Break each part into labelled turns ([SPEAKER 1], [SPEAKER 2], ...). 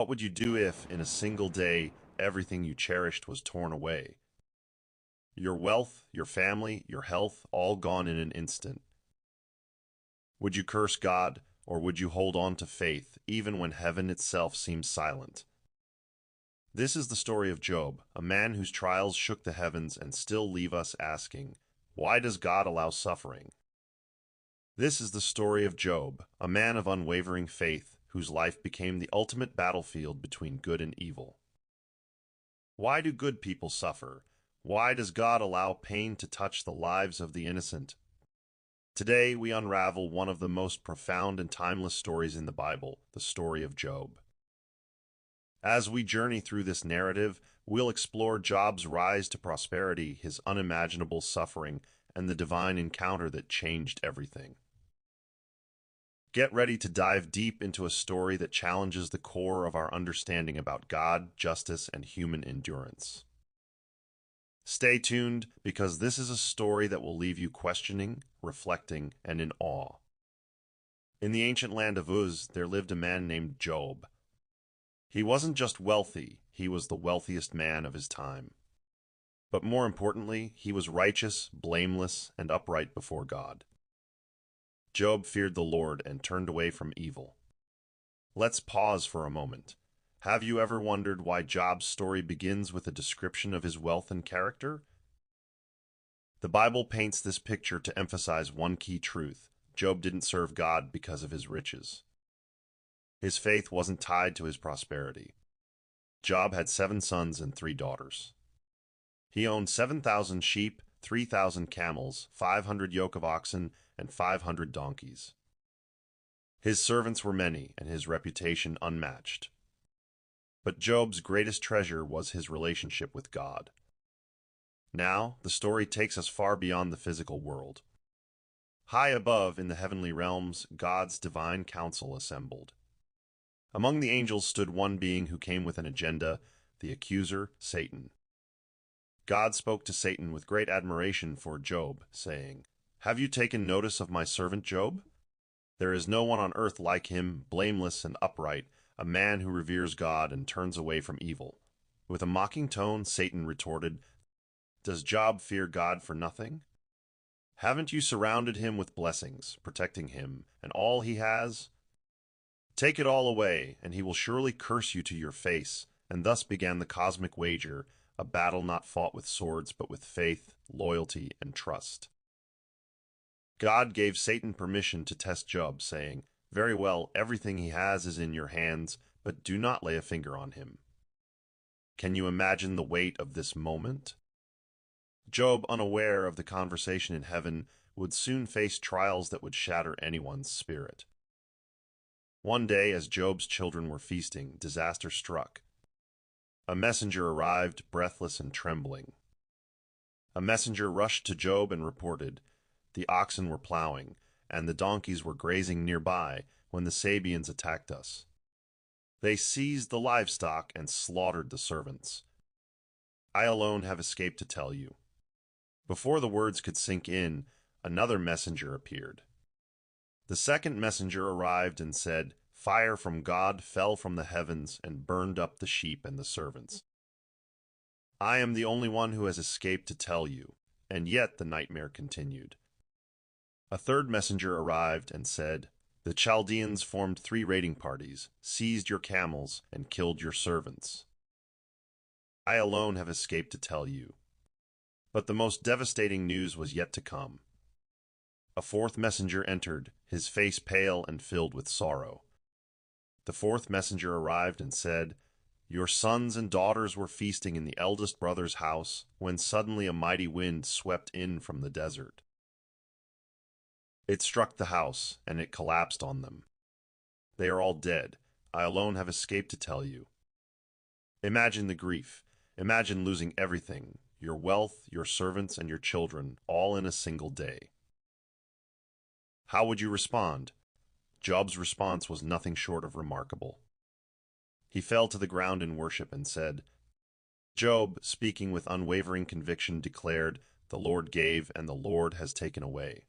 [SPEAKER 1] What would you do if, in a single day, everything you cherished was torn away? Your wealth, your family, your health, all gone in an instant. Would you curse God, or would you hold on to faith, even when heaven itself seems silent? This is the story of Job, a man whose trials shook the heavens and still leave us asking, why does God allow suffering? This is the story of Job, a man of unwavering faith, whose life became the ultimate battlefield between good and evil. Why do good people suffer? Why does God allow pain to touch the lives of the innocent? Today, we unravel one of the most profound and timeless stories in the Bible, the story of Job. As we journey through this narrative, we'll explore Job's rise to prosperity, his unimaginable suffering, and the divine encounter that changed everything. Get ready to dive deep into a story that challenges the core of our understanding about God, justice, and human endurance. Stay tuned, because this is a story that will leave you questioning, reflecting, and in awe. In the ancient land of Uz, there lived a man named Job. He wasn't just wealthy, he was the wealthiest man of his time. But more importantly, he was righteous, blameless, and upright before God. Job feared the Lord and turned away from evil. Let's pause for a moment. Have you ever wondered why Job's story begins with a description of his wealth and character? The Bible paints this picture to emphasize one key truth: Job didn't serve God because of his riches. His faith wasn't tied to his prosperity. Job had 7 sons and 3 daughters. He owned 7,000 sheep, 3,000 camels, 500 yoke of oxen, and 500 donkeys. His servants were many, and his reputation unmatched. But Job's greatest treasure was his relationship with God. Now, the story takes us far beyond the physical world. High above, in the heavenly realms, God's divine council assembled. Among the angels stood one being who came with an agenda, the accuser, Satan. God spoke to Satan with great admiration for Job, saying, "Have you taken notice of my servant Job? There is no one on earth like him, blameless and upright, a man who reveres God and turns away from evil." With a mocking tone, Satan retorted, "Does Job fear God for nothing? Haven't you surrounded him with blessings, protecting him and all he has? Take it all away, and he will surely curse you to your face." And thus began the cosmic wager, a battle not fought with swords, but with faith, loyalty, and trust. God gave Satan permission to test Job, saying, "Very well, everything he has is in your hands, but do not lay a finger on him." Can you imagine the weight of this moment? Job, unaware of the conversation in heaven, would soon face trials that would shatter anyone's spirit. One day, as Job's children were feasting, disaster struck. A messenger arrived, breathless and trembling. A messenger rushed to Job and reported, "The oxen were plowing, and the donkeys were grazing nearby when the Sabeans attacked us. They seized the livestock and slaughtered the servants. I alone have escaped to tell you." Before the words could sink in, another messenger appeared. The second messenger arrived and said, "Fire from God fell from the heavens and burned up the sheep and the servants. I am the only one who has escaped to tell you." And yet the nightmare continued. A third messenger arrived and said, "The Chaldeans formed 3 raiding parties, seized your camels, and killed your servants. I alone have escaped to tell you." But the most devastating news was yet to come. A fourth messenger entered, his face pale and filled with sorrow. The fourth messenger arrived and said, "Your sons and daughters were feasting in the eldest brother's house when suddenly a mighty wind swept in from the desert. It struck the house, and it collapsed on them. They are all dead. I alone have escaped to tell you." Imagine the grief. Imagine losing everything, your wealth, your servants, and your children, all in a single day. How would you respond? Job's response was nothing short of remarkable. He fell to the ground in worship and said, Job, speaking with unwavering conviction, declared, "The Lord gave, and the Lord has taken away.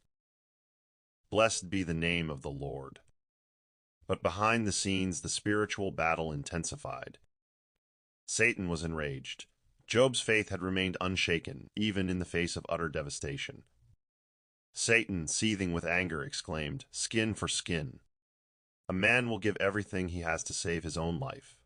[SPEAKER 1] Blessed be the name of the Lord." But behind the scenes, the spiritual battle intensified. Satan was enraged. Job's faith had remained unshaken, even in the face of utter devastation. Satan, seething with anger, exclaimed, "Skin for skin. A man will give everything he has to save his own life.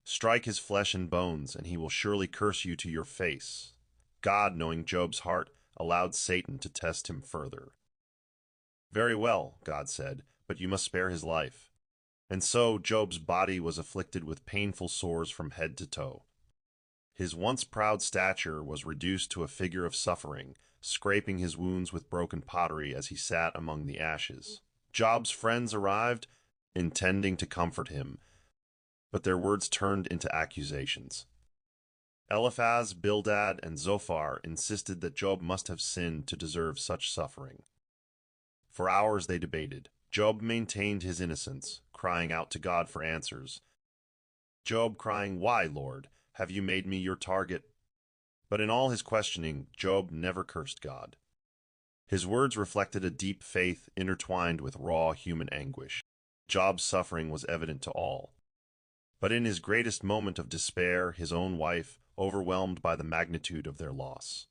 [SPEAKER 1] Strike his flesh and bones, and he will surely curse you to your face." God, knowing Job's heart, allowed Satan to test him further. "Very well," God said, "but you must spare his life." And so Job's body was afflicted with painful sores from head to toe. His once proud stature was reduced to a figure of suffering, scraping his wounds with broken pottery as he sat among the ashes. Job's friends arrived, intending to comfort him, but their words turned into accusations. Eliphaz, Bildad, and Zophar insisted that Job must have sinned to deserve such suffering. For hours they debated. Job maintained his innocence, crying out to God for answers. Job crying, "Why, Lord, have you made me your target?" But in all his questioning, Job never cursed God. His words reflected a deep faith intertwined with raw human anguish. Job's suffering was evident to all. But in his greatest moment of despair, his own wife, overwhelmed by the magnitude of their loss.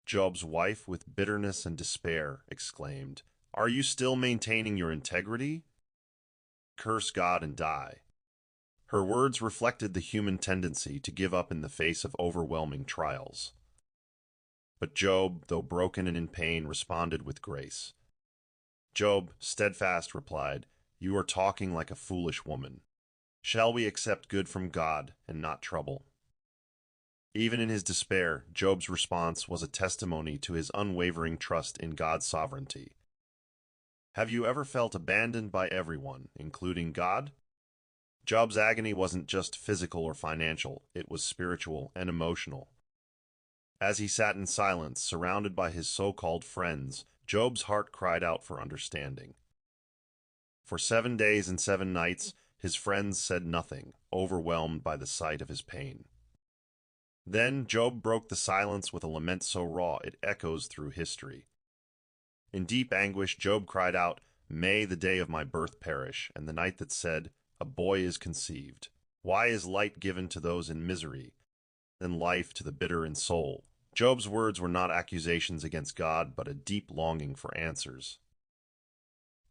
[SPEAKER 1] Job's wife, with bitterness and despair, exclaimed, "Are you still maintaining your integrity? Curse God and die." Her words reflected the human tendency to give up in the face of overwhelming trials. But Job, though broken and in pain, responded with grace. Job, steadfast, replied, "You are talking like a foolish woman. Shall we accept good from God and not trouble?" Even in his despair, Job's response was a testimony to his unwavering trust in God's sovereignty. Have you ever felt abandoned by everyone, including God? Job's agony wasn't just physical or financial, it was spiritual and emotional. As he sat in silence, surrounded by his so-called friends, Job's heart cried out for understanding. For 7 days and 7 nights, his friends said nothing, overwhelmed by the sight of his pain. Then Job broke the silence with a lament so raw it echoes through history. In deep anguish, Job cried out, "May the day of my birth perish, and the night that said, 'A boy is conceived.' Why is light given to those in misery, and life to the bitter in soul?" Job's words were not accusations against God, but a deep longing for answers.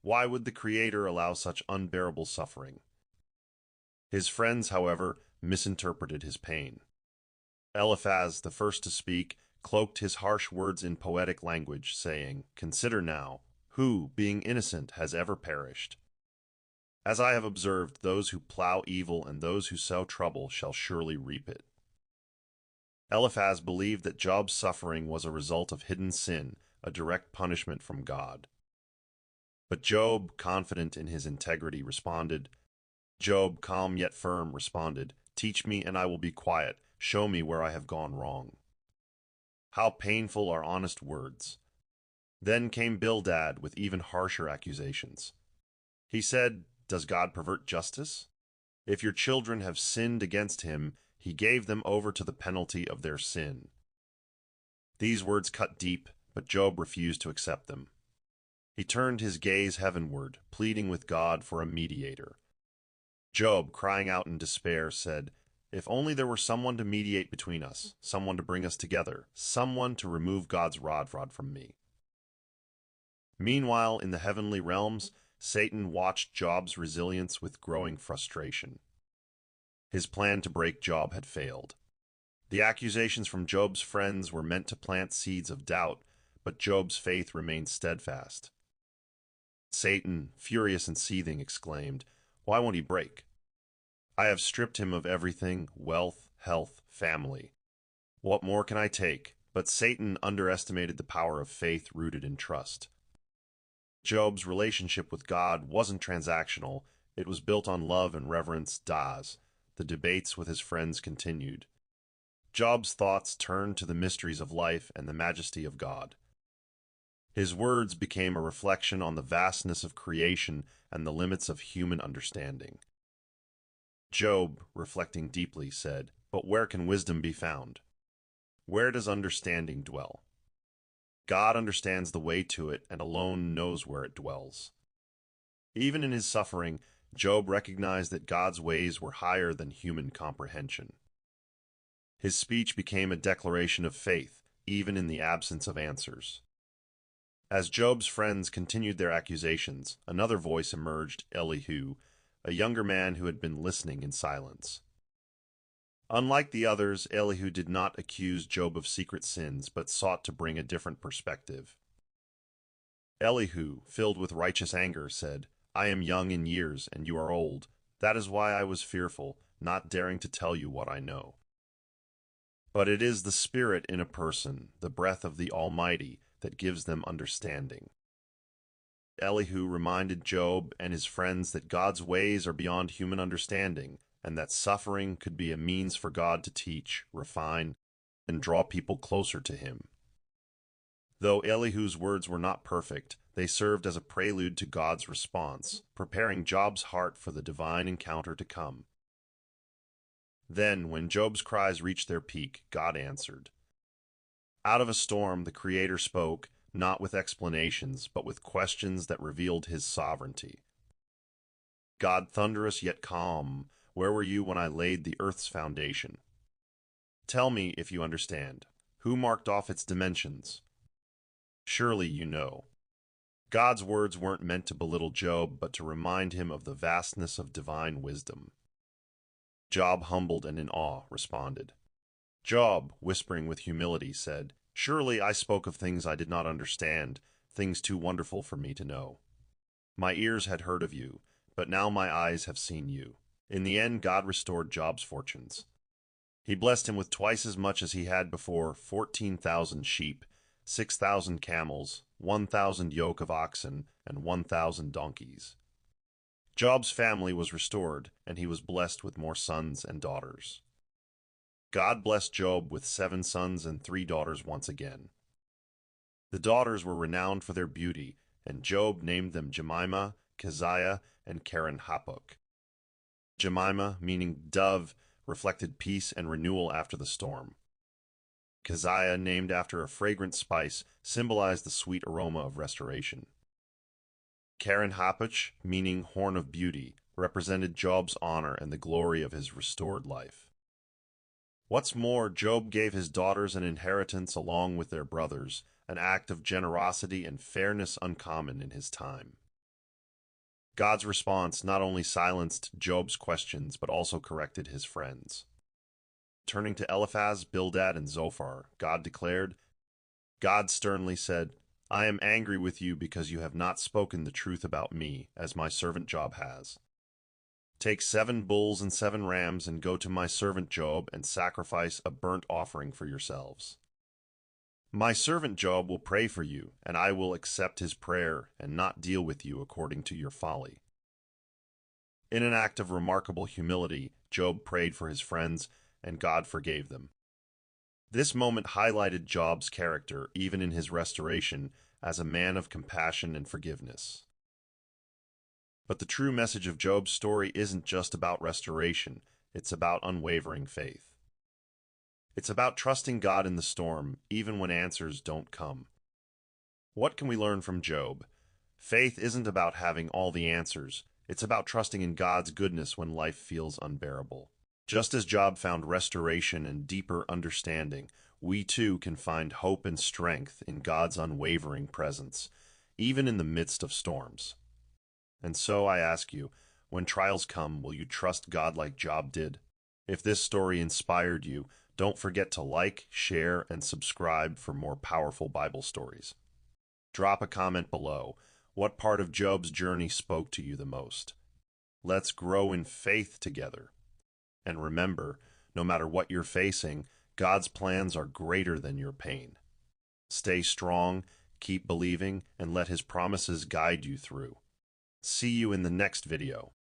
[SPEAKER 1] Why would the Creator allow such unbearable suffering? His friends, however, misinterpreted his pain. Eliphaz, the first to speak, cloaked his harsh words in poetic language, saying, "Consider now, who, being innocent, has ever perished? As I have observed, those who plow evil and those who sow trouble shall surely reap it." Eliphaz believed that Job's suffering was a result of hidden sin, a direct punishment from God. But Job, confident in his integrity, responded. Job, calm yet firm, responded, "Teach me and I will be quiet. Show me where I have gone wrong." How painful are honest words. Then came Bildad with even harsher accusations. He said, "Does God pervert justice? If your children have sinned against him, he gave them over to the penalty of their sin." These words cut deep, but Job refused to accept them. He turned his gaze heavenward, pleading with God for a mediator. Job, crying out in despair, said, "If only there were someone to mediate between us, someone to bring us together, someone to remove God's rod from me." Meanwhile, in the heavenly realms, Satan watched Job's resilience with growing frustration. His plan to break Job had failed. The accusations from Job's friends were meant to plant seeds of doubt, but Job's faith remained steadfast. Satan, furious and seething, exclaimed, "Why won't he break? I have stripped him of everything, wealth, health, family. What more can I take?" But Satan underestimated the power of faith rooted in trust. Job's relationship with God wasn't transactional, it was built on love and reverence. The debates with his friends continued. Job's thoughts turned to the mysteries of life and the majesty of God. His words became a reflection on the vastness of creation and the limits of human understanding. Job, reflecting deeply, said, "But where can wisdom be found? Where does understanding dwell? God understands the way to it and alone knows where it dwells." Even in his suffering, Job recognized that God's ways were higher than human comprehension. His speech became a declaration of faith, even in the absence of answers. As Job's friends continued their accusations, another voice emerged, Elihu, a younger man who had been listening in silence. Unlike the others, Elihu did not accuse Job of secret sins, but sought to bring a different perspective. Elihu, filled with righteous anger, said, "I am young in years, and you are old. That is why I was fearful, not daring to tell you what I know. But it is the Spirit in a person, the breath of the Almighty, that gives them understanding." Elihu reminded Job and his friends that God's ways are beyond human understanding, and that suffering could be a means for God to teach, refine, and draw people closer to Him. Though Elihu's words were not perfect, they served as a prelude to God's response, preparing Job's heart for the divine encounter to come. Then, when Job's cries reached their peak, God answered. Out of a storm, the Creator spoke, not with explanations, but with questions that revealed His sovereignty. God, thunderous yet calm, where were you when I laid the earth's foundation? Tell me, if you understand, who marked off its dimensions? Surely you know. God's words weren't meant to belittle Job, but to remind him of the vastness of divine wisdom. Job, humbled and in awe, responded. Job, whispering with humility, said, "Surely I spoke of things I did not understand, things too wonderful for me to know. My ears had heard of you, but now my eyes have seen you." In the end, God restored Job's fortunes. He blessed him with twice as much as he had before, 14,000 sheep, 6,000 camels, 1,000 yoke of oxen, and 1,000 donkeys. Job's family was restored, and he was blessed with more sons and daughters. God blessed Job with 7 sons and 3 daughters once again. The daughters were renowned for their beauty, and Job named them Jemimah, Keziah, and Keren-Happuch. Jemimah, meaning dove, reflected peace and renewal after the storm. Keziah, named after a fragrant spice, symbolized the sweet aroma of restoration. Keren-Happuch, meaning horn of beauty, represented Job's honor and the glory of his restored life. What's more, Job gave his daughters an inheritance along with their brothers, an act of generosity and fairness uncommon in his time. God's response not only silenced Job's questions, but also corrected his friends. Turning to Eliphaz, Bildad, and Zophar, God sternly said, "I am angry with you because you have not spoken the truth about me, as my servant Job has. Take 7 bulls and 7 rams and go to my servant Job and sacrifice a burnt offering for yourselves. My servant Job will pray for you, and I will accept his prayer and not deal with you according to your folly." In an act of remarkable humility, Job prayed for his friends, and God forgave them. This moment highlighted Job's character, even in his restoration, as a man of compassion and forgiveness. But the true message of Job's story isn't just about restoration, it's about unwavering faith. It's about trusting God in the storm, even when answers don't come. What can we learn from Job? Faith isn't about having all the answers, it's about trusting in God's goodness when life feels unbearable. Just as Job found restoration and deeper understanding, we too can find hope and strength in God's unwavering presence, even in the midst of storms. And so I ask you, when trials come, will you trust God like Job did? If this story inspired you, don't forget to like, share, and subscribe for more powerful Bible stories. Drop a comment below. What part of Job's journey spoke to you the most? Let's grow in faith together. And remember, no matter what you're facing, God's plans are greater than your pain. Stay strong, keep believing, and let His promises guide you through. See you in the next video.